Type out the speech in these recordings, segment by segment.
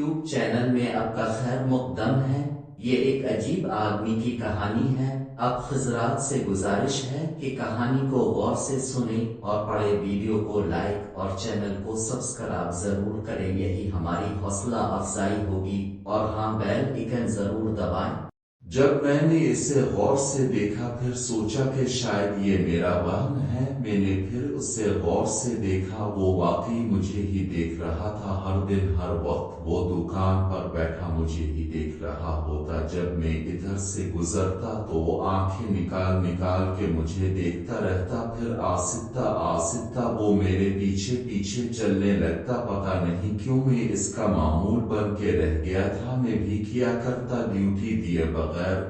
YouTube channel میں آپ کا خیر مقدم ہے۔ یہ ایک عجیب آدمی کی کہانی ہے۔ اب حضرات سے گزارش ہے کہ کہانی کو غور سے سنیں اور پڑھے، ویڈیو کو لائک اور چینل کو سبسکرائب ضرور کریں، یہی ہماری حوصلہ افزائی ہوگی، اور ہاں بیل آئیکن ضرور دبائیں۔ جب میں نے اسے غور سے دیکھا پھر سوچا کہ شاید یہ میرا وہم ہے۔ میں نے پھر اسے غور سے دیکھا، وہ واقعی مجھے ہی دیکھ رہا تھا۔ ہر دن ہر وقت وہ دکان پر بیٹھا مجھے ہی دیکھ رہا ہوتا۔ جب میں ادھر سے گزرتا تو وہ آنکھیں نکال نکال کے مجھے دیکھتا رہتا، پھر آہستہ آہستہ وہ میرے پیچھے پیچھے چلنے لگتا۔ پتہ نہیں کیوں میں اس کا معمول بن کے رہ گیا تھا۔ میں بھی کیا کرتا، ڈیوٹی دیے بغیر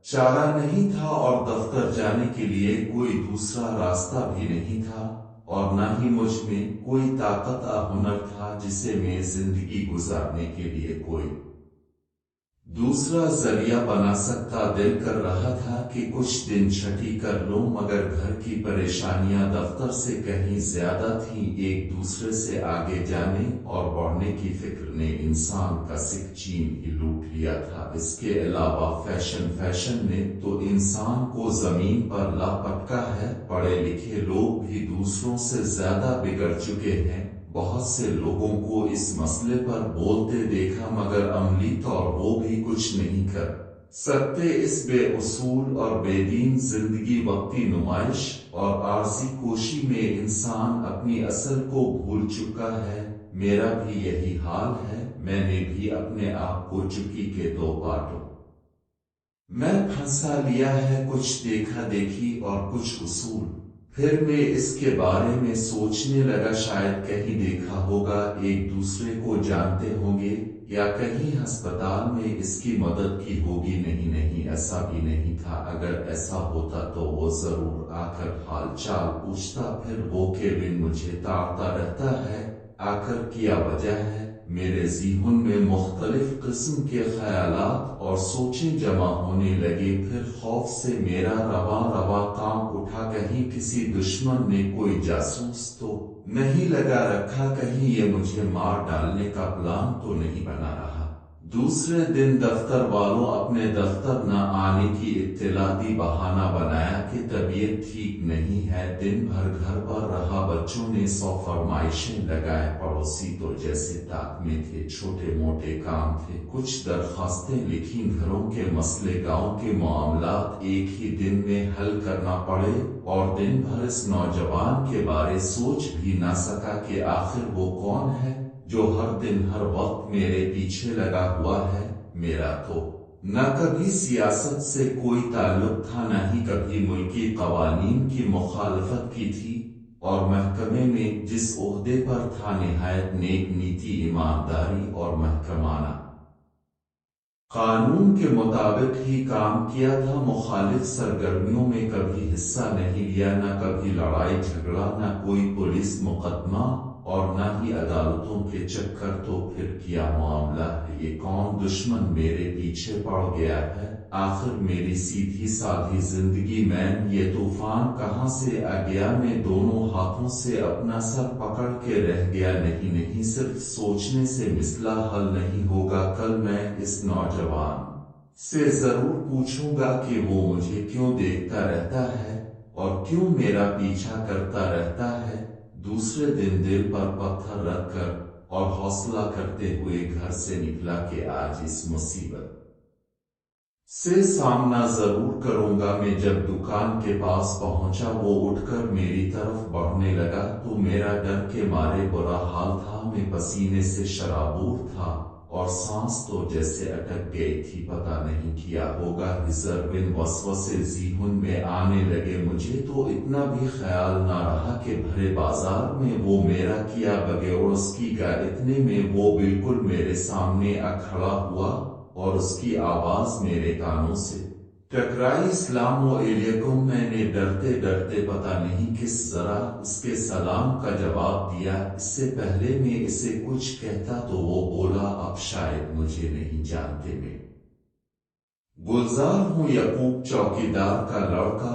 چارہ نہیں تھا، اور دفتر جانے کے لیے کوئی دوسرا راستہ بھی نہیں تھا، اور نہ ہی مجھ میں کوئی طاقت ہنر تھا جسے میں زندگی گزارنے کے لیے کوئی دوسرا ذریعہ بنا سکتا۔ دل کر رہا تھا کہ کچھ دن چھٹی کر لوں، مگر گھر کی پریشانیاں دفتر سے کہیں زیادہ تھیں۔ ایک دوسرے سے آگے جانے اور بڑھنے کی فکر نے انسان کا سکھ چین ہی لوٹ لیا تھا۔ اس کے علاوہ فیشن نے تو انسان کو زمین پر لا پٹکا ہے۔ پڑھے لکھے لوگ بھی دوسروں سے زیادہ بگڑ چکے ہیں۔ بہت سے لوگوں کو اس مسئلے پر بولتے دیکھا، مگر عملی طور وہ بھی کچھ نہیں کر سکتے۔ اس بے اصول اور بے دین زندگی، وقتی نمائش اور عارضی کوشی میں انسان اپنی اصل کو بھول چکا ہے۔ میرا بھی یہی حال ہے۔ میں نے بھی اپنے آپ کو چکی کے دو پارٹوں میں پھنسا لیا ہے، کچھ دیکھا دیکھی اور کچھ اصول۔ پھر میں اس کے بارے میں سوچنے لگا، شاید کہیں دیکھا ہوگا، ایک دوسرے کو جانتے ہوں گے، یا کہیں ہسپتال میں اس کی مدد کی ہوگی۔ نہیں، ایسا بھی نہیں تھا۔ اگر ایسا ہوتا تو وہ ضرور آ کر حال چال پوچھتا۔ پھر وہ کیوین مجھے تاڑتا رہتا ہے، آخر کیا وجہ ہے؟ میرے ذہن میں مختلف قسم کے خیالات اور سوچیں جمع ہونے لگے۔ پھر خوف سے میرا رواں کام اٹھا، کہیں کسی دشمن نے کوئی جاسوس تو نہیں لگا رکھا، کہیں یہ مجھے مار ڈالنے کا پلان تو نہیں بنا رہا۔ دوسرے دن دفتر والوں اپنے دفتر نہ آنے کی اطلاع دی، بہانہ بنایا کہ طبیعت ٹھیک نہیں ہے۔ دن بھر گھر پر رہا، بچوں نے 100 فرمائشیں لگائے، پڑوسی تو جیسے طاق میں تھے، چھوٹے موٹے کام تھے، کچھ درخواستیں لکھیں، گھروں کے مسئلے، گاؤں کے معاملات ایک ہی دن میں حل کرنا پڑے، اور دن بھر اس نوجوان کے بارے سوچ بھی نہ سکا کہ آخر وہ کون ہے جو ہر دن ہر وقت میرے پیچھے لگا ہوا ہے۔ میرا تو نہ کبھی سیاست سے کوئی تعلق تھا، نہ ہی کبھی ملکی قوانین کی مخالفت کی تھی، اور محکمے میں جس عہدے پر تھا نہایت نیک نیتی، ایمانداری اور محکمانہ قانون کے مطابق ہی کام کیا تھا۔ مخالف سرگرمیوں میں کبھی حصہ نہیں لیا، نہ کبھی لڑائی جھگڑا، نہ کوئی پولیس مقدمہ، اور نہ ہی عدالتوں کے چکر۔ تو پھر کیا معاملہ ہے؟ یہ کون دشمن میرے پیچھے پڑ گیا ہے؟ آخر میری سیدھی سادھی زندگی میں یہ طوفان کہاں سے آ گیا؟ میں دونوں ہاتھوں سے اپنا سر پکڑ کے رہ گیا۔ نہیں، صرف سوچنے سے مسئلہ حل نہیں ہوگا۔ کل میں اس نوجوان سے ضرور پوچھوں گا کہ وہ مجھے کیوں دیکھتا رہتا ہے اور کیوں میرا پیچھا کرتا رہتا ہے۔ دوسرے دن دل پر پتھر رکھ کر اور حوصلہ کرتے ہوئے گھر سے نکلا کہ آج اس مصیبت سے سامنا ضرور کروں گا۔ میں جب دکان کے پاس پہنچا، وہ اٹھ کر میری طرف بڑھنے لگا تو میرا ڈر کے مارے برا حال تھا۔ میں پسینے سے شرابور تھا اور سانس تو جیسے اٹک گئی تھی۔ پتہ نہیں کیا ہوگا، ہزاروں وسوسے ذہن میں آنے لگے۔ مجھے تو اتنا بھی خیال نہ رہا کہ بھرے بازار میں وہ میرا کیا بغیر اس کی گا، اتنے میں وہ بالکل میرے سامنے آ کھڑا ہوا اور اس کی آواز میرے کانوں سے ٹکرائی، السلام علیکم۔ میں نے ڈرتے ڈرتے پتہ نہیں کس ذرا اس کے سلام کا جواب دیا۔ اس سے پہلے میں اسے کچھ کہتا تو وہ بولا، اب شاید مجھے نہیں جانتے، میں گلزار ہوں، یعقوب چوکیدار کا لڑکا،